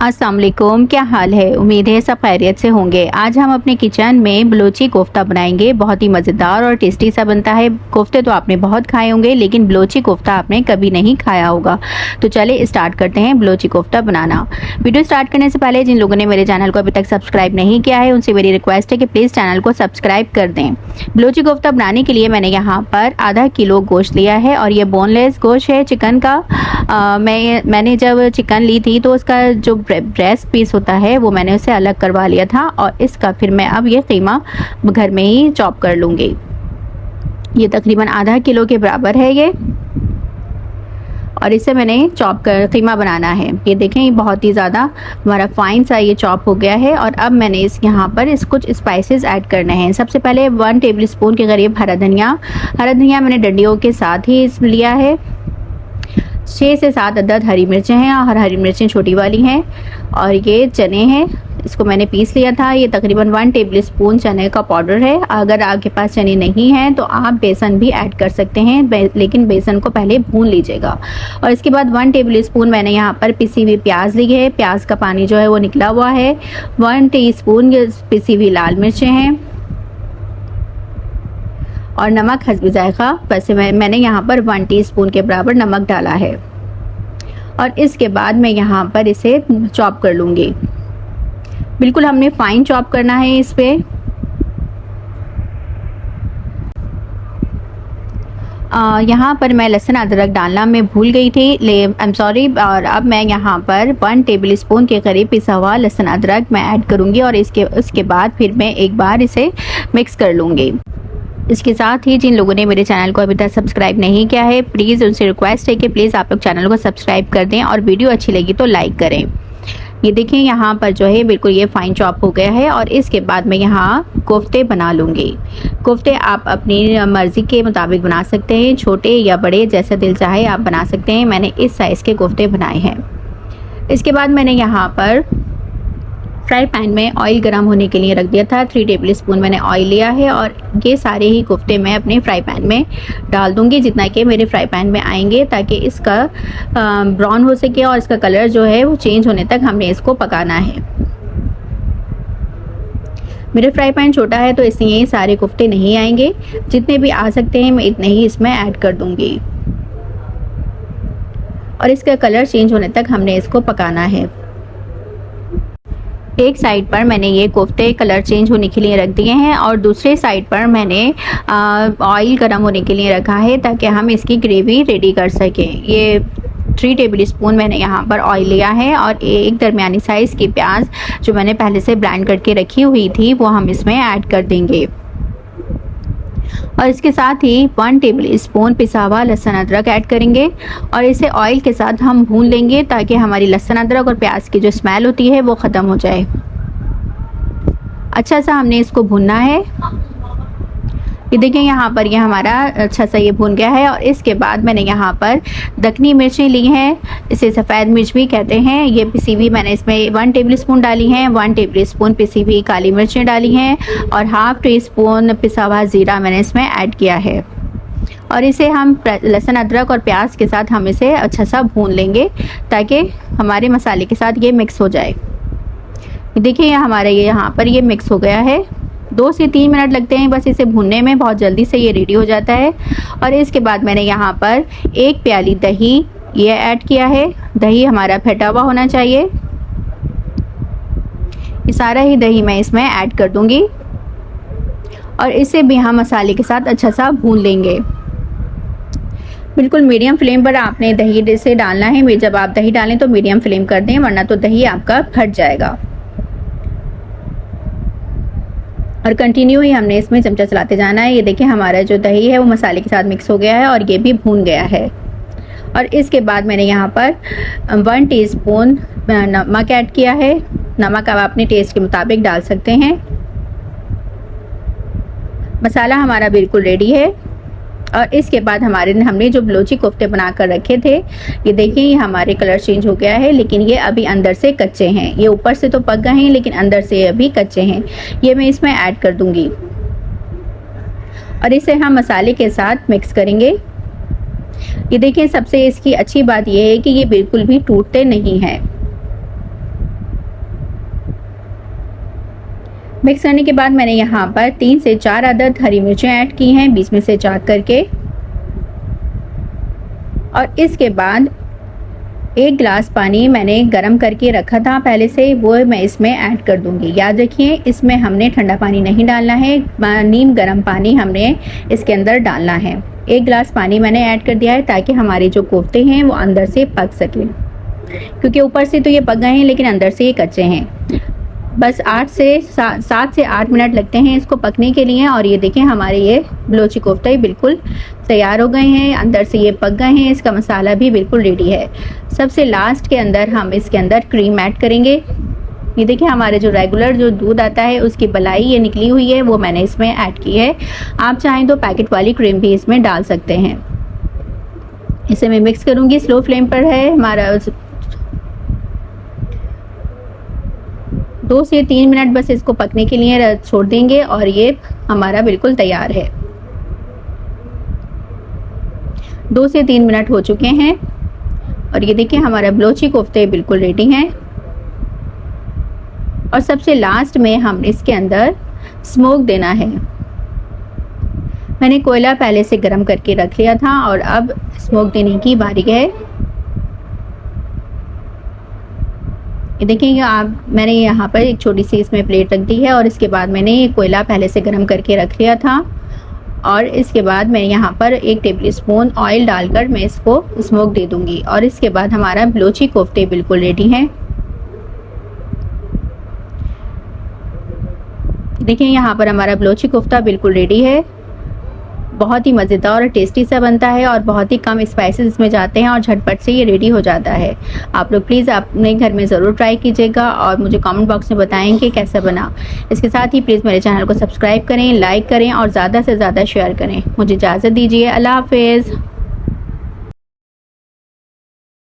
अस्सलाम वालेकुम, क्या हाल है। उम्मीद है सब खैरियत से होंगे। आज हम अपने किचन में बलोची कोफ्ता बनाएंगे। बहुत ही मज़ेदार और टेस्टी सा बनता है। कोफ्ते तो आपने बहुत खाए होंगे, लेकिन बलोची कोफ्ता आपने कभी नहीं खाया होगा। तो चले स्टार्ट करते हैं बलोची कोफ्ता बनाना। वीडियो स्टार्ट करने से पहले जिन लोगों ने मेरे चैनल को अभी तक सब्सक्राइब नहीं किया है, उनसे मेरी रिक्वेस्ट है कि प्लीज़ चैनल को सब्सक्राइब कर दें। बलोची कोफ्ता बनाने के लिए मैंने यहाँ पर आधा किलो गोश्त लिया है और ये बोनलेस गोश्त है चिकन का। मैंने जब चिकन ली थी तो उसका जो ब्रेस्ट पीस होता है वो मैंने उसे अलग करवा लिया था और इसका फिर मैं अब ये कीमा घर में ही चॉप कर लूँगी। ये तकरीबन आधा किलो के बराबर है ये, और इसे मैंने चॉप कर कीमा बनाना है। ये देखें, ये बहुत ही ज़्यादा हमारा फाइन सा ये चॉप हो गया है। और अब मैंने यहाँ पर कुछ स्पाइसेस ऐड करने हैं। सबसे पहले 1 टेबल स्पून के करीब हरा धनिया मैंने डंडियों के साथ ही लिया है। 6 से 7 अदद हरी मिर्चें हैं और हरी मिर्चें छोटी वाली हैं। और ये चने हैं, इसको मैंने पीस लिया था। ये तकरीबन 1 टेबल स्पून चने का पाउडर है। अगर आपके पास चने नहीं हैं तो आप बेसन भी ऐड कर सकते हैं, लेकिन बेसन को पहले भून लीजिएगा। और इसके बाद 1 टेबल स्पून मैंने यहाँ पर पिसी हुई प्याज ली है। प्याज का पानी जो है वो निकला हुआ है। 1 टीस्पून पिसी हुई लाल मिर्चें हैं और नमक हस्ब जायका। वैसे मैंने यहाँ पर 1 टीस्पून के बराबर नमक डाला है। और इसके बाद मैं यहाँ पर इसे चॉप कर लूँगी। बिल्कुल हमने फाइन चॉप करना है इस पे। यहाँ पर मैं लहसुन अदरक डालना मैं भूल गई थी, आई एम सॉरी। और अब मैं यहाँ पर 1 टेबल स्पून के करीब पिसा हुआ लहसुन अदरक मैं ऐड करूँगी और उसके बाद फिर मैं एक बार इसे मिक्स कर लूँगी। इसके साथ ही जिन लोगों ने मेरे चैनल को अभी तक सब्सक्राइब नहीं किया है, प्लीज़ उनसे रिक्वेस्ट है कि प्लीज़ आप लोग चैनल को सब्सक्राइब कर दें और वीडियो अच्छी लगी तो लाइक करें। ये देखिए, यहाँ पर जो है बिल्कुल ये फाइन चॉप हो गया है। और इसके बाद मैं यहाँ कोफ्ते बना लूँगी। कोफ्ते आप अपनी मर्ज़ी के मुताबिक बना सकते हैं, छोटे या बड़े, जैसा दिल चाहे आप बना सकते हैं। मैंने इस साइज़ के कोफ्ते बनाए हैं। इसके बाद मैंने यहाँ पर फ्राई पैन में ऑयल गर्म होने के लिए रख दिया था। 3 टेबल स्पून मैंने ऑयल लिया है और ये सारे ही कोफ्ते मैं अपने फ्राई पैन में डाल दूंगी, जितना कि मेरे फ्राई पैन में आएंगे, ताकि इसका ब्राउन हो सके और इसका कलर जो है वो चेंज होने तक हमने इसको पकाना है। मेरे फ्राई पैन छोटा है तो इसलिए ये सारे कोफ्ते नहीं आएंगे। जितने भी आ सकते हैं मैं इतने ही इसमें ऐड कर दूंगी और इसका कलर चेंज होने तक हमने इसको पकाना है। एक साइड पर मैंने ये कोफ्ते कलर चेंज होने के लिए रख दिए हैं और दूसरे साइड पर मैंने ऑयल गर्म होने के लिए रखा है, ताकि हम इसकी ग्रेवी रेडी कर सकें। ये 3 टेबल स्पून मैंने यहाँ पर ऑयल लिया है और एक दरमियानी साइज़ की प्याज जो मैंने पहले से ब्लेंड करके रखी हुई थी वो हम इसमें ऐड कर देंगे। और इसके साथ ही 1 टेबल स्पून पिसा हुआ लहसुन अदरक ऐड करेंगे और इसे ऑयल के साथ हम भून लेंगे, ताकि हमारी लहसुन अदरक और प्याज की जो स्मेल होती है वो ख़त्म हो जाए। अच्छा सा हमने इसको भूनना है। ये देखें, यहाँ पर ये हमारा अच्छा सा ये भून गया है। और इसके बाद मैंने यहाँ पर दखनी मिर्चें ली हैं, इसे सफ़ेद मिर्च भी कहते हैं। ये पिसी हुई मैंने इसमें 1 टेबल स्पून डाली हैं। 1 टेबल स्पून पिसी हुई काली मिर्चें डाली हैं और हाफ़ टी स्पून पिसा हुआ ज़ीरा मैंने इसमें ऐड किया है। और इसे हम लहसुन अदरक और प्याज के साथ हम इसे अच्छा सा भून लेंगे, ताकि हमारे मसाले के साथ ये मिक्स हो जाए। देखिए, हमारे ये यहाँ पर ये मिक्स हो गया है। 2 से 3 मिनट लगते हैं बस इसे भूनने में, बहुत जल्दी से ये रेडी हो जाता है। और इसके बाद मैंने यहाँ पर 1 प्याली दही ये ऐड किया है। दही हमारा फेंटा हुआ होना चाहिए। ये सारा ही दही मैं इसमें ऐड कर दूंगी और इसे भी हम मसाले के साथ अच्छा सा भून लेंगे। बिल्कुल मीडियम फ्लेम पर आपने दही से डालना है। जब आप दही डालें तो मीडियम फ्लेम कर दें, वरना तो दही आपका फट जाएगा। और कंटिन्यू ही हमने इसमें चमचा चलाते जाना है। ये देखिए, हमारा जो दही है वो मसाले के साथ मिक्स हो गया है और ये भी भून गया है। और इसके बाद मैंने यहाँ पर 1 टीस्पून नमक ऐड किया है। नमक आप अपने टेस्ट के मुताबिक डाल सकते हैं। मसाला हमारा बिल्कुल रेडी है। और इसके बाद हमने जो बलोची कोफ्ते बना कर रखे थे, ये देखिए, ये हमारे कलर चेंज हो गया है, लेकिन ये अभी अंदर से कच्चे हैं। ये ऊपर से तो पक गए हैं, लेकिन अंदर से अभी कच्चे हैं। ये मैं इसमें ऐड कर दूंगी और इसे हम मसाले के साथ मिक्स करेंगे। ये देखिए, सबसे इसकी अच्छी बात ये है कि ये बिल्कुल भी टूटते नहीं हैं। मिक्स करने के बाद मैंने यहाँ पर 3 से 4 अदद हरी मिर्चें ऐड की हैं, बीच में से चाक करके। और इसके बाद 1 गिलास पानी मैंने गरम करके रखा था पहले से, वो मैं इसमें ऐड कर दूंगी। याद रखिए इसमें हमने ठंडा पानी नहीं डालना है, नीम गर्म पानी हमने इसके अंदर डालना है। 1 गिलास पानी मैंने ऐड कर दिया है ताकि हमारे जो कोफ्ते हैं वो अंदर से पक सकें, क्योंकि ऊपर से तो ये पक गए हैं लेकिन अंदर से ये कच्चे हैं। बस 7 से 8 मिनट लगते हैं इसको पकने के लिए। और ये देखें हमारे ये बलोची कोफ्ते बिल्कुल तैयार हो गए हैं, अंदर से ये पक गए हैं, इसका मसाला भी बिल्कुल रेडी है। सबसे लास्ट के अंदर हम इसके अंदर क्रीम ऐड करेंगे। ये देखिए हमारे जो रेगुलर जो दूध आता है उसकी बलाई ये निकली हुई है, वो मैंने इसमें ऐड की है। आप चाहें तो पैकेट वाली क्रीम भी इसमें डाल सकते हैं। इसे मैं मिक्स करूँगी, स्लो फ्लेम पर है हमारा। 2 से 3 मिनट बस इसको पकने के लिए छोड़ देंगे और ये हमारा बिल्कुल तैयार है। 2 से 3 मिनट हो चुके हैं और ये देखिए हमारा बलोची कोफ्ते बिल्कुल रेडी हैं। और सबसे लास्ट में हम इसके अंदर स्मोक देना है। मैंने कोयला पहले से गर्म करके रख लिया था और अब स्मोक देने की बारी है। ये देखिए मैंने यहाँ पर एक छोटी सी इसमें प्लेट रख दी है और इसके बाद मैंने ये कोयला पहले से गर्म करके रख लिया था और इसके बाद मैं यहाँ पर 1 टेबल स्पून ऑयल डालकर मैं इसको स्मोक दे दूंगी। और इसके बाद हमारा बलोची कोफ्ते बिल्कुल रेडी हैं। देखिए यहाँ पर हमारा बलोची कोफ्ता बिल्कुल रेडी है। बहुत ही मज़ेदार और टेस्टी सा बनता है और बहुत ही कम स्पाइसेस इसमें जाते हैं और झटपट से ये रेडी हो जाता है। आप लोग प्लीज़ अपने घर में ज़रूर ट्राई कीजिएगा और मुझे कमेंट बॉक्स में बताएं कि कैसा बना। इसके साथ ही प्लीज़ मेरे चैनल को सब्सक्राइब करें, लाइक करें और ज़्यादा से ज़्यादा शेयर करें। मुझे इजाज़त दीजिए, अल्लाह हाफिज़।